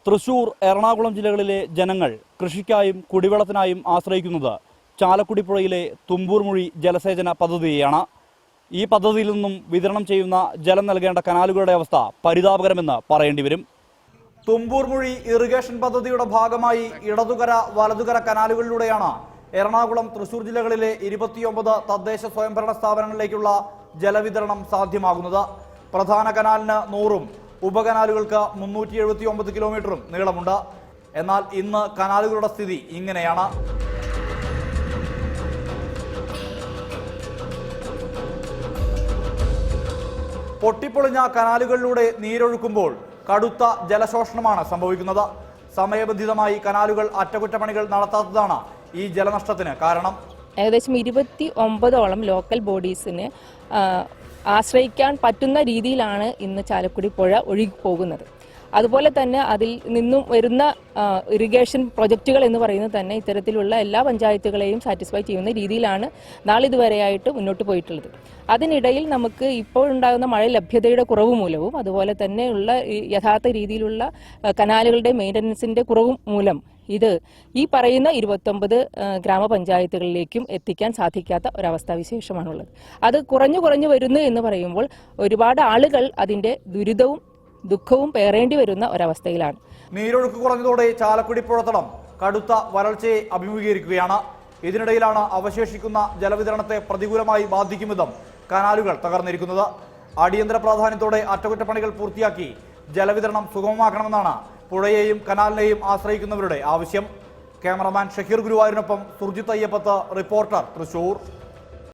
തൃശൂർ, എറണാകുളം ജില്ലകളിലെ ജനങ്ങൾ കൃഷിക്കായും കുടിവെള്ളത്തിനായും ആശ്രയിക്കുന്നത് ചാലക്കുടി പുഴയിലെ തുമ്പൂർമുഴി ജലസേചന പദ്ധതിയെയാണ്. ഈ പദ്ധതിയിൽ നിന്നും വിതരണം ചെയ്യുന്ന ജലം നൽകേണ്ട കനാലുകളുടെ അവസ്ഥ പരിതാപകരമെന്ന് പറയേണ്ടി വരും. തുമ്പൂർമുഴി ഇറിഗേഷൻ പദ്ധതിയുടെ ഭാഗമായി ഇടതുകര വലതുകര കനാലുകളിലൂടെയാണ് എറണാകുളം, തൃശൂർ ജില്ലകളിലെ 29 തദ്ദേശ സ്വയംഭരണ സ്ഥാപനങ്ങളിലേക്കുള്ള ജലവിതരണം സാധ്യമാകുന്നത്. പ്രധാന കനാലിന് 100ഉം ഉപകനാലുകൾക്ക് 379 കിലോമീറ്ററും നീളമുണ്ട്. എന്നാൽ ഇന്ന് കനാലുകളുടെ സ്ഥിതി ഇങ്ങനെയാണ്. പൊട്ടിപ്പൊളിഞ്ഞ കനാലുകളിലൂടെ നീരൊഴുക്കുമ്പോൾ കടുത്ത ജലശോഷണമാണ് സംഭവിക്കുന്നത്. സമയബന്ധിതമായി കനാലുകൾ അറ്റകുറ്റപ്പണികൾ നടത്താത്തതാണ് ഈ ജലനഷ്ടത്തിന് കാരണം. ഏകദേശം 29ഓളം ലോക്കൽ ബോഡീസിന് ആശ്രയിക്കാൻ പറ്റുന്ന രീതിയിലാണ് ഇന്ന് ചാലക്കുടി പുഴ ഒഴുകിപ്പോകുന്നത്. അതുപോലെ തന്നെ അതിൽ നിന്നും വരുന്ന ഇറിഗേഷൻ പ്രൊജക്റ്റുകൾ എന്ന് പറയുന്നത് തന്നെ ഇത്തരത്തിലുള്ള എല്ലാ പഞ്ചായത്തുകളെയും സാറ്റിസ്ഫൈ ചെയ്യുന്ന രീതിയിലാണ് നാളിതുവരെയായിട്ട് മുന്നോട്ട് പോയിട്ടുള്ളത്. അതിനിടയിൽ നമുക്ക് ഇപ്പോഴുണ്ടാകുന്ന മഴ ലഭ്യതയുടെ കുറവ് മൂലവും അതുപോലെ തന്നെയുള്ള യഥാർത്ഥ രീതിയിലുള്ള കനാലുകളുടെ മെയിൻ്റനൻസിൻ്റെ കുറവും മൂലം ഇത് ഈ പറയുന്ന 29 ഗ്രാമപഞ്ചായത്തുകളിലേക്കും എത്തിക്കാൻ സാധിക്കാത്ത ഒരവസ്ഥാവിശേഷമാണുള്ളത്. അത് കുറഞ്ഞു വരുന്നു എന്ന് പറയുമ്പോൾ ഒരുപാട് ആളുകൾ അതിൻ്റെ ദുരിതവും ദുഃഖവും പേറേണ്ടി വരുന്ന ഒരവസ്ഥയിലാണ്. നീരൊഴുക്ക് കുറഞ്ഞതോടെ ചാലക്കുടി പുഴത്തടം കടുത്ത വരൾച്ചയെ അഭിമുഖീകരിക്കുകയാണ്. ഇതിനിടയിലാണ് അവശേഷിക്കുന്ന ജലവിതരണത്തെ പ്രതികൂലമായി ബാധിക്കും വിധം കനാലുകൾ തകർന്നിരിക്കുന്നത്. അടിയന്തര പ്രാധാന്യത്തോടെ അറ്റകുറ്റപ്പണികൾ പൂർത്തിയാക്കി ജലവിതരണം സുഗമമാക്കണമെന്നാണ് പുഴയെയും കനാലിനെയും ആശ്രയിക്കുന്നവരുടെ ആവശ്യം. ക്യാമറമാൻ ഷഹീർ ഗുരുവായൂരിനൊപ്പം സുർജിത്ത് അയ്യപ്പത്ത്, റിപ്പോർട്ടർ, തൃശൂർ.